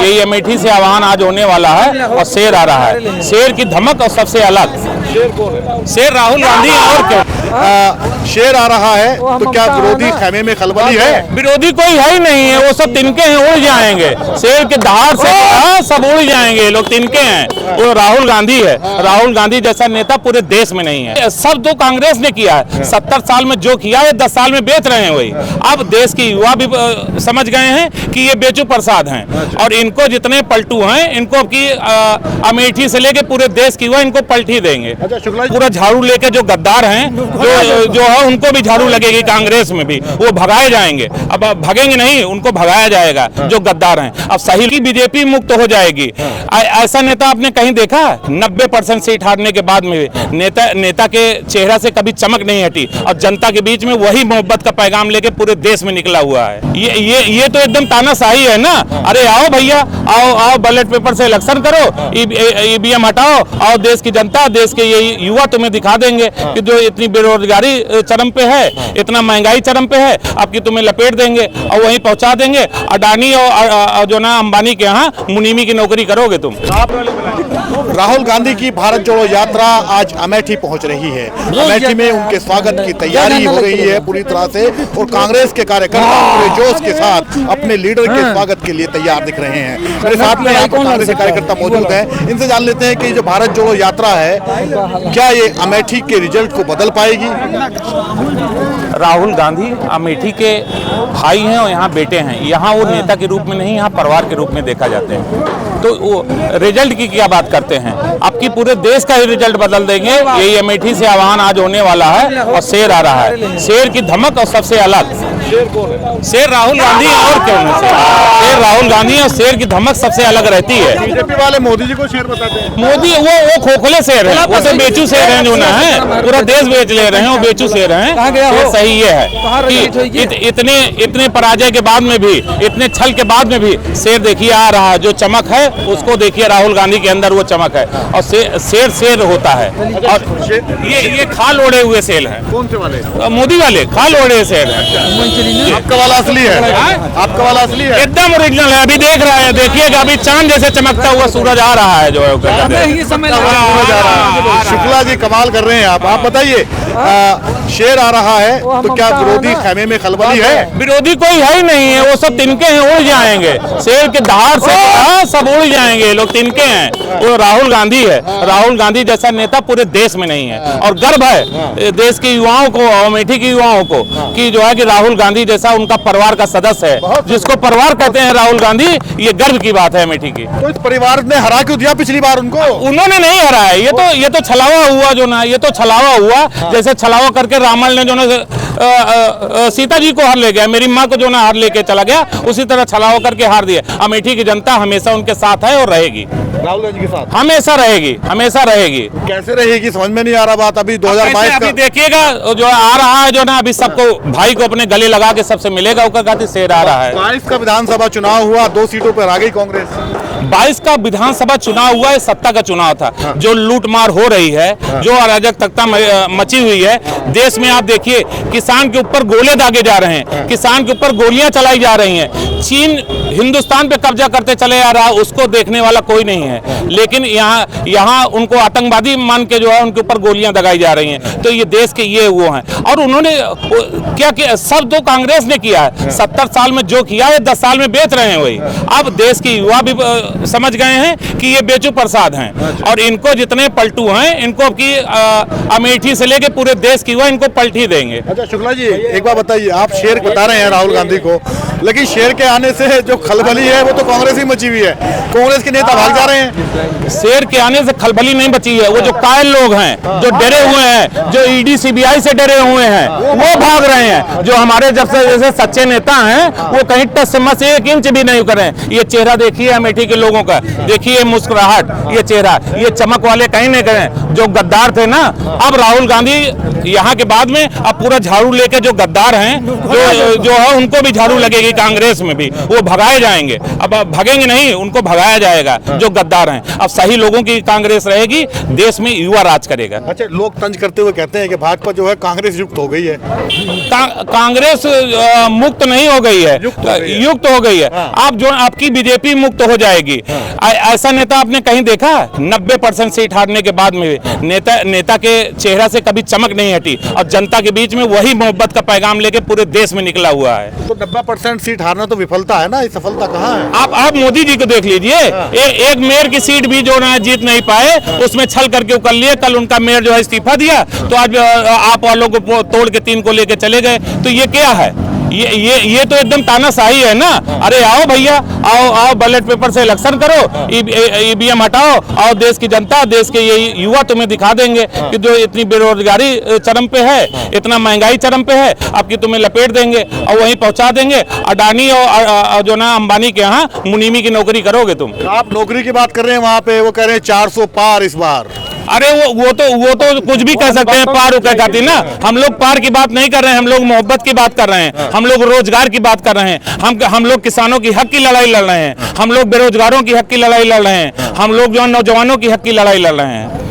यही अमेठी से आह्वान आज होने वाला है और शेर आ रहा है। शेर की धमक और सबसे अलग शेर राहुल गांधी। और क्या शेर आ रहा है तो क्या विरोधी खेमे में खलबली है? विरोधी कोई है ही नहीं है, वो सब तिनके हैं, उड़ जाएंगे। शेर के दहाड़ से सब उड़ जाएंगे, लोग तिनके हैं। वो राहुल गांधी है। राहुल गांधी जैसा नेता पूरे देश में नहीं है। सब तो कांग्रेस ने किया है। 70 साल में जो किया है 10 साल में बेच रहे हैं वही। अब देश की युवा भी समझ गए हैं कि ये बेचू प्रसाद हैं और इनको जितने पलटू हैं इनको की अमेठी से लेके पूरे देश की युवा इनको पलटी देंगे। पूरा झाड़ू लेके जो गद्दार हैं जो है उनको भी झाड़ू लगेगी, कांग्रेस में भी वो भगाए जाएंगे। अब भगेंगे नहीं, उनको भगाया जाएगा जो गद्दार हैं। अब सही की बीजेपी मुक्त हो जाएगी। ऐसा नेता आपने कहीं देखा? 90% सीट हारने के बाद में नेता के चेहरा से कभी चमक नहीं हटी और जनता के बीच में वही मोहब्बत का पैगाम लेके पूरे देश में निकला हुआ है। ये तो एकदम तानाशाही है ना। अरे आओ भैया, आओ बैलेट पेपर से इलेक्शन करो, ईवीएम हटाओ, आओ देश की जनता, देश के ये युवा तुम्हें दिखा देंगे कि जो इतनी बेरोजगारी चरम पे है, इतना महंगाई चरम पे है, आपकी तुम्हें लपेट देंगे और वहीं पहुंचा देंगे। अडानी और जो ना अंबानी के यहाँ मुनीमी की नौकरी करोगे तुम। राहुल गांधी की भारत जोड़ो यात्रा आज अमेठी पहुंच रही है। अमेठी में उनके स्वागत की तैयारी हो रही है पूरी तरह से और कांग्रेस के कार्यकर्ता पूरे जोश के साथ अपने लीडर के स्वागत के लिए तैयार दिख रहे हैं। मेरे साथ में यहाँ पर कांग्रेस के कार्यकर्ता मौजूद हैं। इनसे जान लेते हैं कि जो भारत जोड़ो यात्रा है क्या ये अमेठी के रिजल्ट को बदल पाएगी? राहुल गांधी अमेठी के भाई हैं और यहाँ बेटे हैं। यहाँ वो नेता के रूप में नहीं, यहाँ परिवार के रूप में देखा जाते हैं। तो वो रिजल्ट की क्या बात करते हैं? आपकी पूरे देश का ही रिजल्ट बदल देंगे। यही अमेठी से आह्वान आज होने वाला है और शेर आ रहा है। शेर की धमक और सबसे अलग शेर राहुल गांधी। और क्यों नहीं? शेर राहुल गांधी और शेर की धमक सबसे अलग रहती है। बीजेपी वाले मोदी जी को शेर बताते हैं। मोदी वो खोखले शेर है, वो तो बेचू शेर हैं जो ना है, पूरा देश बेच ले रहे हैं, वो बेचू शेर हैं। सही ये है कि इतने पराजय के बाद में भी, इतने छल के बाद में भी शेर देखिए आ रहा है। जो चमक है उसको देखिए, राहुल गांधी के अंदर वो चमक है और शेर होता है। और ये खाल ओढ़े हुए शेर है। कौन से वाले? मोदी वाले खाल ओढ़े शेर है। आपका वाला असली है? आपका वाला असली है? एकदम ओरिजिनल है। अभी देख रहे हैं, देखिएगा अभी चांद जैसे चमकता हुआ सूरज आ रहा है। जो है शुक्ला जी कमाल कर रहे हैं आप बताइए, शेर आ रहा है तो क्या विरोधी खेमे में खलबली है? विरोधी कोई है ही नहीं है, वो सब तिनके हैं, उड़ जाएंगे। शेर के दहाड़ से सब उड़ जाएंगे, लोग तिनके हैं। वो राहुल गांधी है। राहुल गांधी जैसा नेता पूरे देश में नहीं है और गर्व है देश के युवाओं को, अमेठी के युवाओं को कि जो है कि राहुल गांधी जैसा उनका परिवार का सदस्य है, जिसको परिवार कहते हैं राहुल गांधी। ये गर्व की बात है अमेठी की। तो इस परिवार ने हरा क्यों दिया पिछली बार उनको? उन्होंने नहीं हरा है। ये तो छलावा हुआ जो ना, ये तो छलावा हुआ। जैसे छलावा करके रावण ने जो ना सीता जी को हार ले गया, मेरी माँ को जो ना हार लेके चला गया, उसी तरह छलावा करके हार दिया। अमेठी की जनता हमेशा उनके साथ है और रहेगी। राहुल गांधी के साथ हमेशा रहेगी, हमेशा रहेगी। कैसे रहेगी समझ में नहीं आ रहा बात। अभी 2022 अभी देखिएगा जो आ रहा है जो ना, अभी सबको भाई को अपने गले लगा के सबसे मिलेगा। उसका कहते शेर आ रहा है। 22 का विधानसभा चुनाव हुआ, 2 सीटों पर आ गई कांग्रेस। 22 का विधानसभा चुनाव हुआ है, सत्ता का चुनाव था। जो लूटमार हो रही है, जो अराजकता मची हुई है देश में, आप देखिए किसान के ऊपर गोले दागे जा रहे हैं, किसान के ऊपर गोलियां चलाई जा रही हैं। चीन हिंदुस्तान पे कब्जा करते चले आ रहा है, उसको देखने वाला कोई नहीं है। लेकिन यहाँ उनको आतंकवादी मान के जो है उनके ऊपर गोलियां दगाई जा रही हैं। तो ये देश के ये वो हैं और उन्होंने क्या किया? सब तो कांग्रेस ने किया है। 70 साल में जो किया है 10 साल में बेच रहे हैं वही। अब देश की युवा भी समझ गए हैं कि ये बेचू प्रसाद हैं और इनको जितने पलटू हैं इनको की अमेठी से लेके पूरे देश की युवा इनको पलटी देंगे। अच्छा शुक्ला जी एक बार बताइए, आप शेर बता रहे हैं राहुल गांधी को, लेकिन शेर के आने से जो खलबली है वो तो कांग्रेस ही मची हुई है। कांग्रेस के नेता भाग जा रहे हैं। शेर के आने से खलबली नहीं बची है। वो जो कायल लोग हैं, जो डरे हुए हैं, जो ईडी सीबीआई से डरे हुए हैं, वो भाग रहे हैं। जो हमारे जब से जैसे सच्चे नेता हैं वो कहीं टस से मस 1 इंच भी नहीं करें। ये चेहरा देखिए अमेठी के लोगों का, देखिए मुस्कुराहट, ये चेहरा, ये चमक वाले कहीं नहीं करें। जो गद्दार थे ना, अब राहुल गांधी यहाँ के बाद में अब पूरा झाड़ू लेके जो गद्दार हैं, जो है उनको भी झाड़ू लगेगी, कांग्रेस में भी वो भगाए जाएंगे। अब भगेंगे नहीं, उनको भगाया जाएगा जो गद्दार हैं। अब सही लोगों की कांग्रेस रहेगी, देश में युवा राज करेगा। अच्छा, लोग तंज करते हुए कहते हैं कि भाजपा जो है कांग्रेस युक्त हो गई है। कांग्रेस मुक्त नहीं हो गई है, युक्त हो गई है। आप जो आपकी बीजेपी मुक्त हो जाएगी। ऐसा नेता आपने कहीं देखा? 90% सीट हारने के बाद में नेता के चेहरा से कभी चमक नहीं हटी और जनता के बीच में वही मोहब्बत का पैगाम लेके पूरे देश में निकला हुआ है। तो 90% सीट हारना तो विफलता है ना, ये सफलता कहाँ है? आप मोदी जी को देख लीजिए, एक मेयर की सीट भी जो ना जीत नहीं पाए, उसमें छल करके कर लिए। कल उनका मेयर जो है इस्तीफा दिया, तो आज आप वालों को तोड़ के 3 को लेके चले गए। तो ये क्या है? ये तो एकदम तानाशाही है ना। अरे आओ भैया, आओ बैलेट पेपर से इलेक्शन करो, ईवीएम हटाओ, और देश की जनता, देश के ये युवा तुम्हें दिखा देंगे कि जो इतनी बेरोजगारी चरम पे है, इतना महंगाई चरम पे है, आपकी तुम्हें लपेट देंगे और वहीं पहुंचा देंगे। अडानी और जो ना अंबानी के यहाँ मुनीमी की नौकरी करोगे तुम। आप नौकरी की बात कर रहे हैं, वहाँ पे वो कह रहे हैं 400 पार इस बार। अरे वो तो कुछ भी कह सकते हैं, पार क्या कहती ना। हम लोग पार की बात नहीं कर रहे हैं, हम लोग मोहब्बत की बात कर रहे हैं, हम लोग रोजगार की बात कर रहे हैं, हम लोग किसानों की हक की लड़ाई लड़ रहे हैं, हम लोग बेरोजगारों की हक की लड़ाई लड़ रहे हैं, हम लोग जो नौजवानों की हक की लड़ाई लड़ रहे हैं।